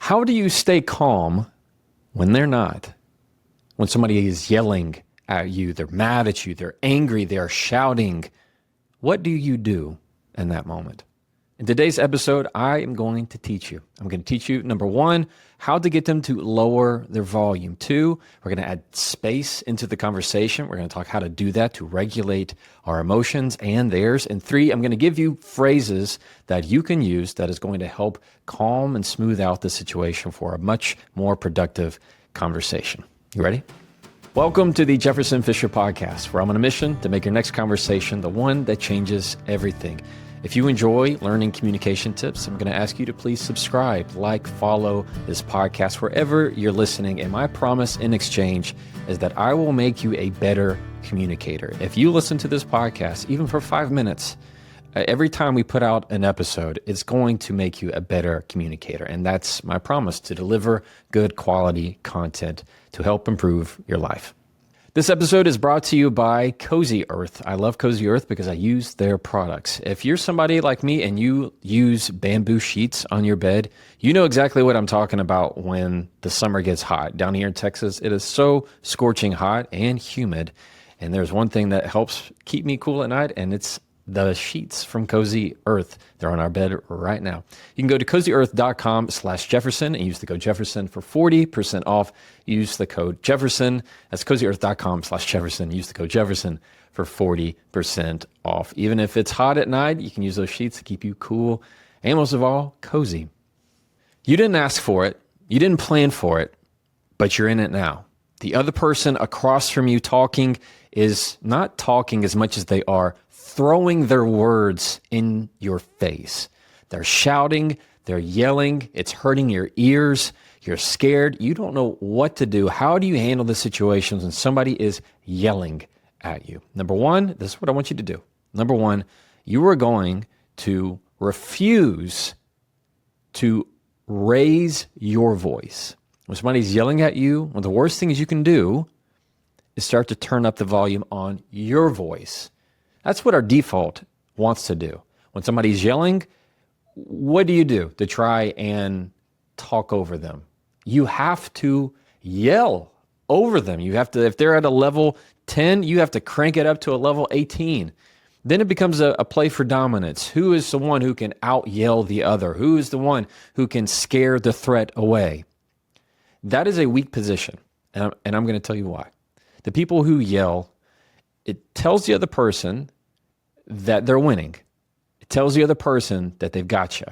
How do you stay calm when they're not? When somebody is yelling at you, they're mad at you, they're angry, they're shouting. What do you do in that moment? In today's episode, I am going to teach you. I'm going to teach you, number one, how to get them to lower their volume. Two, we're going to add space into the conversation. We're going to talk how to do that to regulate our emotions and theirs. And three, I'm going to give you phrases that you can use that is going to help calm and smooth out the situation for a much more productive conversation. You ready? Welcome to the Jefferson Fisher Podcast, where I'm on a mission to make your next conversation the one that changes everything. If you enjoy learning communication tips, I'm going to ask you to please subscribe, like, follow this podcast wherever you're listening. And my promise in exchange is that I will make you a better communicator. If you listen to this podcast, even for 5 minutes, every time we put out an episode, it's going to make you a better communicator. And that's my promise, to deliver good quality content to help improve your life. This episode is brought to you by Cozy Earth. I love Cozy Earth because I use their products. If you're somebody like me and you use bamboo sheets on your bed, you know exactly what I'm talking about when the summer gets hot. Down here in Texas, it is so scorching hot and humid. And there's one thing that helps keep me cool at night, and it's the sheets from Cozy Earth. They're on our bed right now. You can go to cozyearth.com/Jefferson and use the code Jefferson for 40% off. Use the code Jefferson. That's cozyearth.com/Jefferson. Use the code Jefferson for 40% off. Even if it's hot at night, you can use those sheets to keep you cool and, most of all, cozy. You didn't ask for it. You didn't plan for it, but you're in it now. The other person across from you talking is not talking as much as they are throwing their words in your face. They're shouting, they're yelling, it's hurting your ears, you're scared, you don't know what to do. How do you handle the situations when somebody is yelling at you? Number one, this is what I want you to do. Number one, you are going to refuse to raise your voice. When somebody's yelling at you, one of the worst things you can do is start to turn up the volume on your voice. That's what our default wants to do. When somebody's yelling, what do you do to try and talk over them? You have to yell over them. You have to, if they're at a level 10, you have to crank it up to a level 18. Then it becomes a play for dominance. Who is the one who can out-yell the other? Who is the one who can scare the threat away? That is a weak position, and I'm going to tell you why. The people who yell, it tells the other person that they're winning. It tells the other person that they've got you.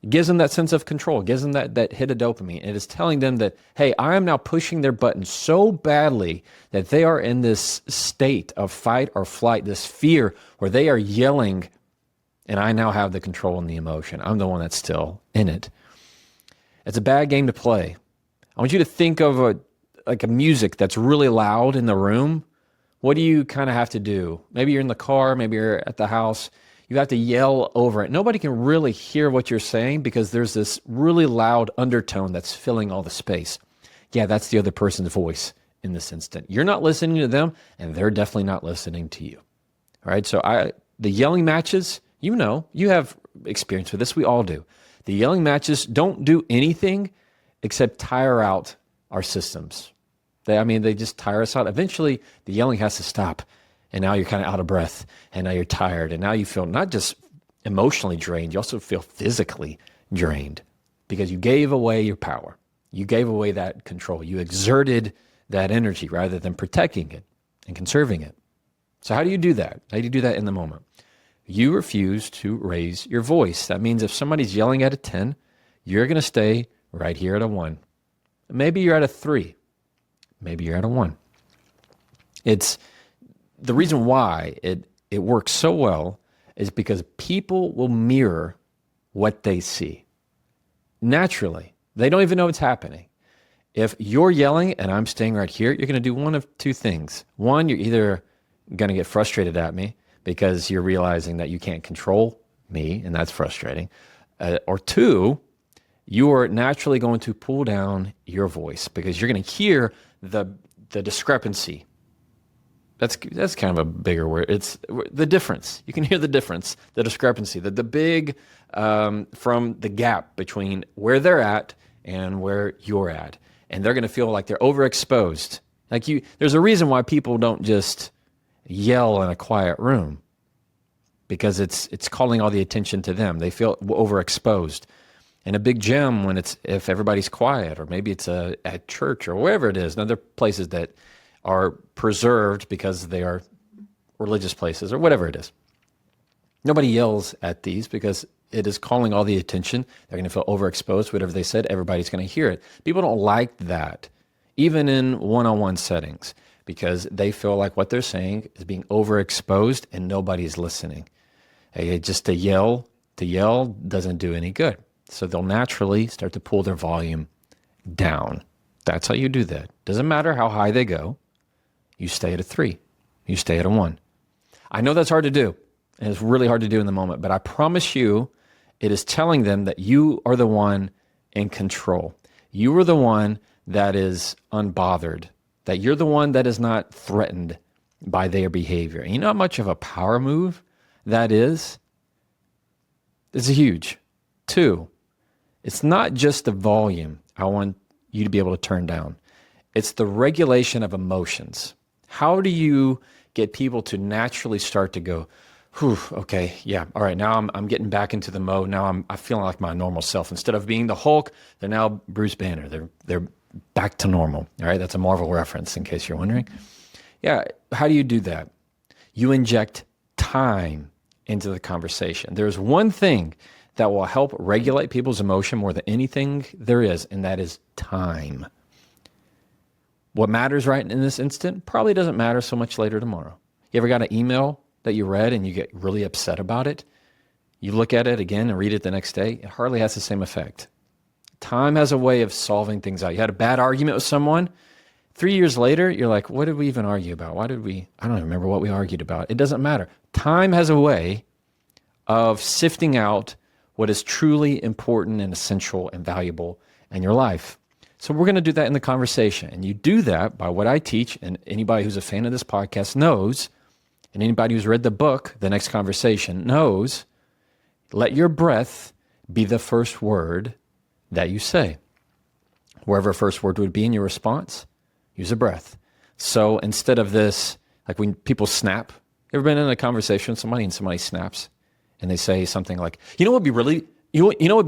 It gives them that sense of control. It gives them that hit of dopamine. It is telling them that, hey, I am now pushing their button so badly that they are in this state of fight or flight, this fear where they are yelling, and I now have the control and the emotion. I'm the one that's still in it. It's a bad game to play. I want you to think of a music that's really loud in the room. What do you kind of have to do? Maybe you're in the car, maybe you're at the house. You have to yell over it. Nobody can really hear what you're saying because there's this really loud undertone that's filling all the space. Yeah, that's the other person's voice in this instant. You're not listening to them, and they're definitely not listening to you. All right, so the yelling matches, you know, you have experience with this. We all do. The yelling matches don't do anything except tire out our systems. They just tire us out. Eventually, the yelling has to stop, and now you're kind of out of breath, and now you're tired, and now you feel not just emotionally drained, you also feel physically drained because you gave away your power. You gave away that control. You exerted that energy rather than protecting it and conserving it. So how do you do that? How do you do that in the moment? You refuse to raise your voice. That means if somebody's yelling at a 10, you're going to stay right here at a 1. Maybe you're at a 3. Maybe you're at a 1. It's the reason why it works so well is because people will mirror what they see. Naturally, they don't even know it's happening. If you're yelling and I'm staying right here, you're going to do one of two things. One, you're either going to get frustrated at me because you're realizing that you can't control me, and that's frustrating. Or two, you are naturally going to pull down your voice because you're going to hear the discrepancy. That's kind of a bigger word. It's the difference. You can hear the difference, the discrepancy, the big from the gap between where they're at and where you're at. And they're going to feel like they're overexposed. There's a reason why people don't just yell in a quiet room, because it's calling all the attention to them. They feel overexposed. In a big gym, if everybody's quiet, or maybe it's at church or wherever it is, other places that are preserved because they are religious places or whatever it is. Nobody yells at these because it is calling all the attention. They're going to feel overexposed. Whatever they said, everybody's going to hear it. People don't like that, even in one-on-one settings, because they feel like what they're saying is being overexposed and nobody's listening. Just to yell doesn't do any good. So they'll naturally start to pull their volume down. That's how you do that. Doesn't matter how high they go. You stay at a 3. You stay at a 1. I know that's hard to do, and it's really hard to do in the moment, but I promise you, it is telling them that you are the one in control. You are the one that is unbothered, that you're the one that is not threatened by their behavior. And you know how much of a power move that is? It's huge. 2, it's not just the volume I want you to be able to turn down. It's the regulation of emotions. How do you get people to naturally start to go, whew, okay, yeah, all right, now I'm getting back into the mode. Now I'm feeling like my normal self. Instead of being the Hulk, they're now Bruce Banner. They're back to normal. All right, that's a Marvel reference in case you're wondering. Yeah, how do you do that? You inject time into the conversation. There's one thing that will help regulate people's emotion more than anything there is, and that is time. What matters right in this instant probably doesn't matter so much later tomorrow. You ever got an email that you read and you get really upset about it? You look at it again and read it the next day, it hardly has the same effect. Time has a way of solving things out. You had a bad argument with someone. 3 years later, you're like, what did we even argue about? I don't even remember what we argued about. It doesn't matter. Time has a way of sifting out what is truly important and essential and valuable in your life. So we're going to do that in the conversation. And you do that by what I teach, and anybody who's a fan of this podcast knows, and anybody who's read the book, The Next Conversation, knows, let your breath be the first word that you say. Wherever first word would be in your response, use a breath. So instead of this, like when people snap, ever been in a conversation with somebody and somebody snaps and they say something like, you know what would be really nice? You know what'd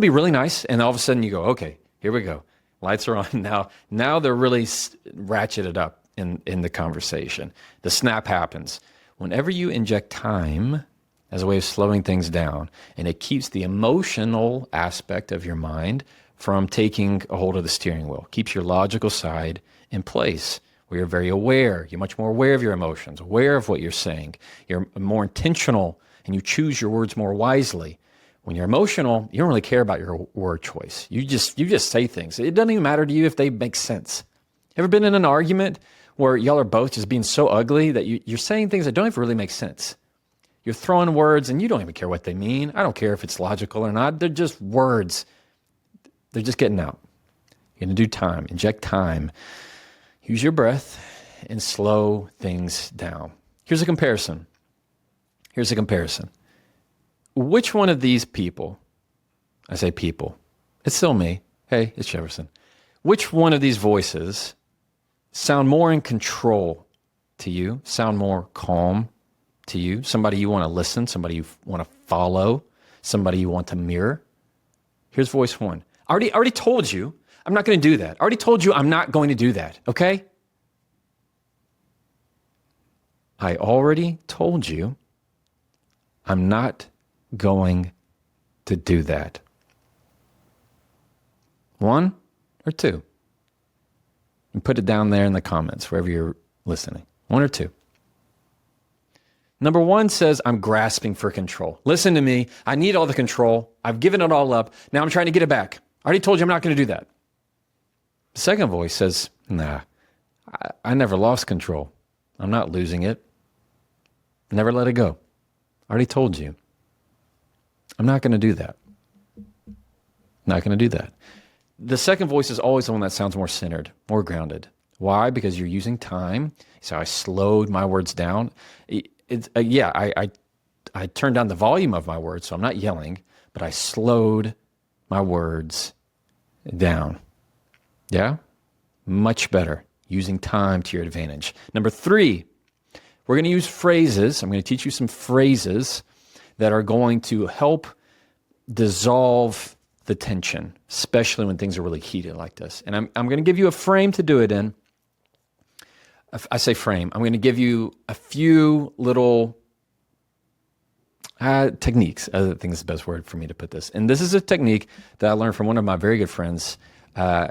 be really nice? And all of a sudden you go, okay, here we go. Lights are on now. They're really ratcheted up in the conversation. The snap happens. Whenever you inject time as a way of slowing things down, and it keeps the emotional aspect of your mind from taking a hold of the steering wheel, keeps your logical side in place, where you're very aware. You're much more aware of your emotions, aware of what you're saying. You're more intentional, and you choose your words more wisely. When you're emotional, you don't really care about your word choice. You just say things. It doesn't even matter to you if they make sense. Ever been in an argument where y'all are both just being so ugly that you're saying things that don't even really make sense? You're throwing words and you don't even care what they mean. I don't care if it's logical or not. They're just words. They're just getting out. You're going to do time. Inject time. Use your breath and slow things down. Here's a comparison. Which one of these people, I say people, it's still me. Hey, it's Jefferson. Which one of these voices sound more in control to you, sound more calm to you, somebody you want to listen, somebody you want to follow, somebody you want to mirror? Here's voice 1. I already told you I'm not going to do that. I already told you I'm not going to do that, okay? I already told you I'm not going to do that. 1 or 2? And put it down there in the comments, wherever you're listening. 1 or 2? Number 1 says, I'm grasping for control. Listen to me. I need all the control. I've given it all up. Now I'm trying to get it back. I already told you I'm not going to do that. The second voice says, nah, I never lost control. I'm not losing it. Never let it go. I already told you. I'm not going to do that. Not going to do that. The second voice is always the one that sounds more centered, more grounded. Why? Because you're using time. So I slowed my words down. I turned down the volume of my words, so I'm not yelling, but I slowed my words down. Yeah? Much better. Using time to your advantage. Number 3, we're going to use phrases. I'm going to teach you some phrases that are going to help dissolve the tension, especially when things are really heated like this. And I'm going to give you a frame to do it in. I say frame. I'm going to give you a few little techniques. I think is the best word for me to put this. And this is a technique that I learned from one of my very good friends.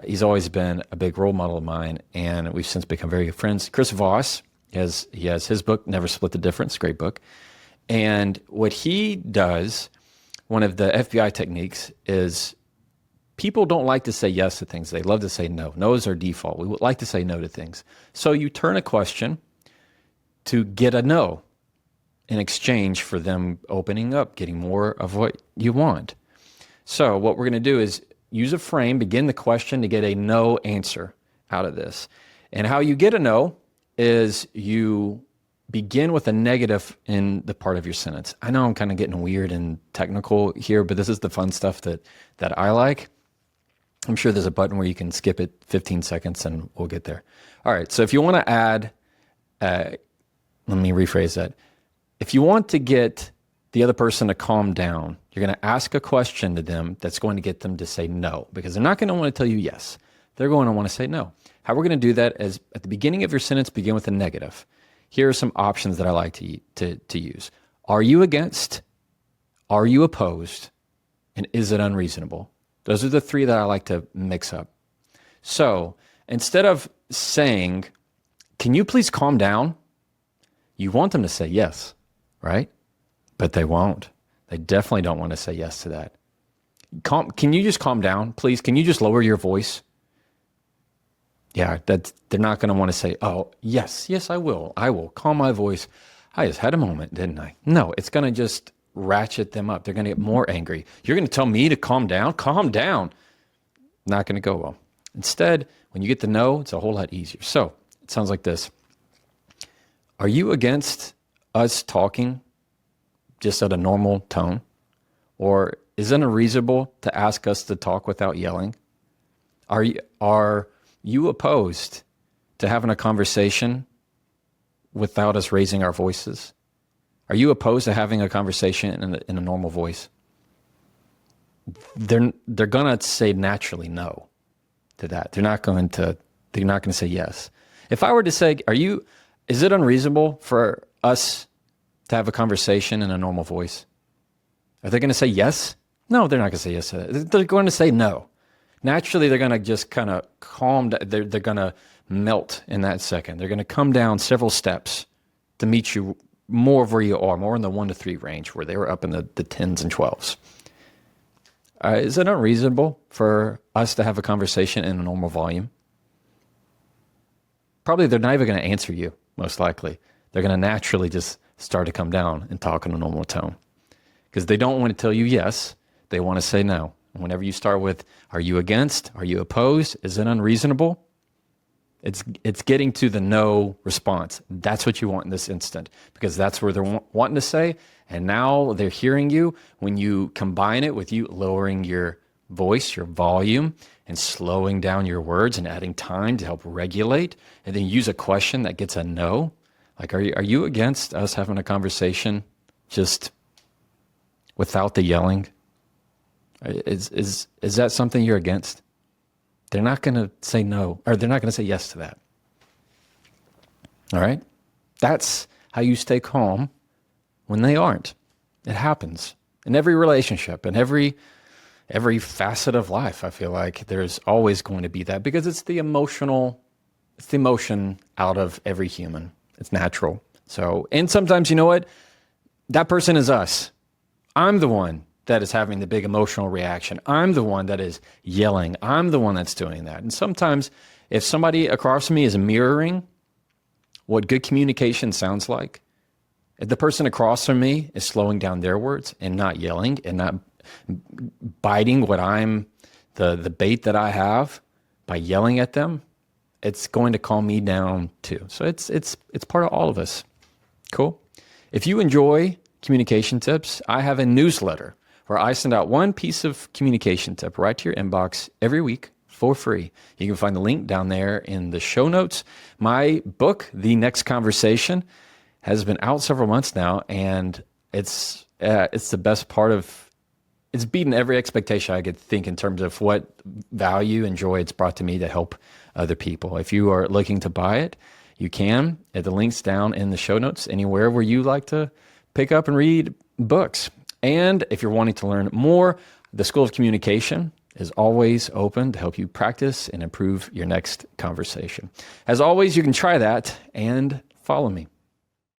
He's always been a big role model of mine, and we've since become very good friends. Chris Voss, he has his book, Never Split the Difference, great book. And what he does, one of the FBI techniques, is people don't like to say yes to things. They love to say no. No is our default. We would like to say no to things. So you turn a question to get a no in exchange for them opening up, getting more of what you want. So what we're going to do is use a frame, begin the question to get a no answer out of this. And how you get a no is you begin with a negative in the part of your sentence. I know I'm kind of getting weird and technical here, but this is the fun stuff that I like. I'm sure there's a button where you can skip it 15 seconds and we'll get there. All right, so if you want to add, let me rephrase that. If you want to get the other person to calm down, you're going to ask a question to them that's going to get them to say no, because they're not going to want to tell you yes. They're going to want to say no. How we're going to do that is at the beginning of your sentence, begin with a negative. Here are some options that I like to use. Are you against? Are you opposed? And is it unreasonable? Those are the 3 that I like to mix up. So instead of saying, can you please calm down? You want them to say yes, right? But they won't. They definitely don't want to say yes to that. Can you just calm down, please? Can you just lower your voice? Yeah, they're not going to want to say, oh, yes, I will calm my voice. I just had a moment, didn't I? No, it's going to just ratchet them up. They're going to get more angry. You're going to tell me to calm down? Calm down. Not going to go well. Instead, when you get the no, it's a whole lot easier. So it sounds like this. Are you against us talking just at a normal tone? Or is it unreasonable to ask us to talk without yelling? Are you opposed to having a conversation without us raising our voices? Are you opposed to having a conversation in a normal voice? They're going to say naturally no to that. They're not going to say yes. If I were to say, is it unreasonable for us to have a conversation in a normal voice? Are they going to say yes? No, they're not going to say yes to that. They're going to say no. Naturally, they're going to just kind of calm down. They're going to melt in that second. They're going to come down several steps to meet you more of where you are, more in the 1 to 3 range, where they were up in the 10s and 12s. Is it unreasonable for us to have a conversation in a normal volume? Probably they're not even going to answer you, most likely. They're going to naturally just start to come down and talk in a normal tone. Because they don't want to tell you yes, they want to say no. And whenever you start with, are you against? Are you opposed? Is it unreasonable? It's getting to the no response. That's what you want in this instant, because that's where they're wanting to say, and now they're hearing you. When you combine it with you lowering your voice, your volume, and slowing down your words and adding time to help regulate, and then use a question that gets a no, like, are you against us having a conversation just without the yelling? Is that something you're against? They're not going to say no, or they're not going to say yes to that. All right? That's how you stay calm when they aren't. It happens in every relationship, in every facet of life. I feel like there's always going to be that, because it's the emotion out of every human. It's natural. So, and sometimes, you know what? That person is us. I'm the one that is having the big emotional reaction. I'm the one that is yelling. I'm the one that's doing that. And sometimes if somebody across from me is mirroring what good communication sounds like, if the person across from me is slowing down their words and not yelling and not biting the bait that I have by yelling at them, it's going to calm me down too. So it's part of all of us. Cool. If you enjoy communication tips, I have a newsletter where I send out one piece of communication tip right to your inbox every week for free. You can find the link down there in the show notes. My book, The Next Conversation, has been out several months now, and it's the best part of, it's beaten every expectation I could think in terms of what value and joy it's brought to me to help other people. If you are looking to buy it, you can at the links down in the show notes, anywhere where you like to pick up and read books. And if you're wanting to learn more, the School of Communication is always open to help you practice and improve your next conversation. As always, you can try that and follow me.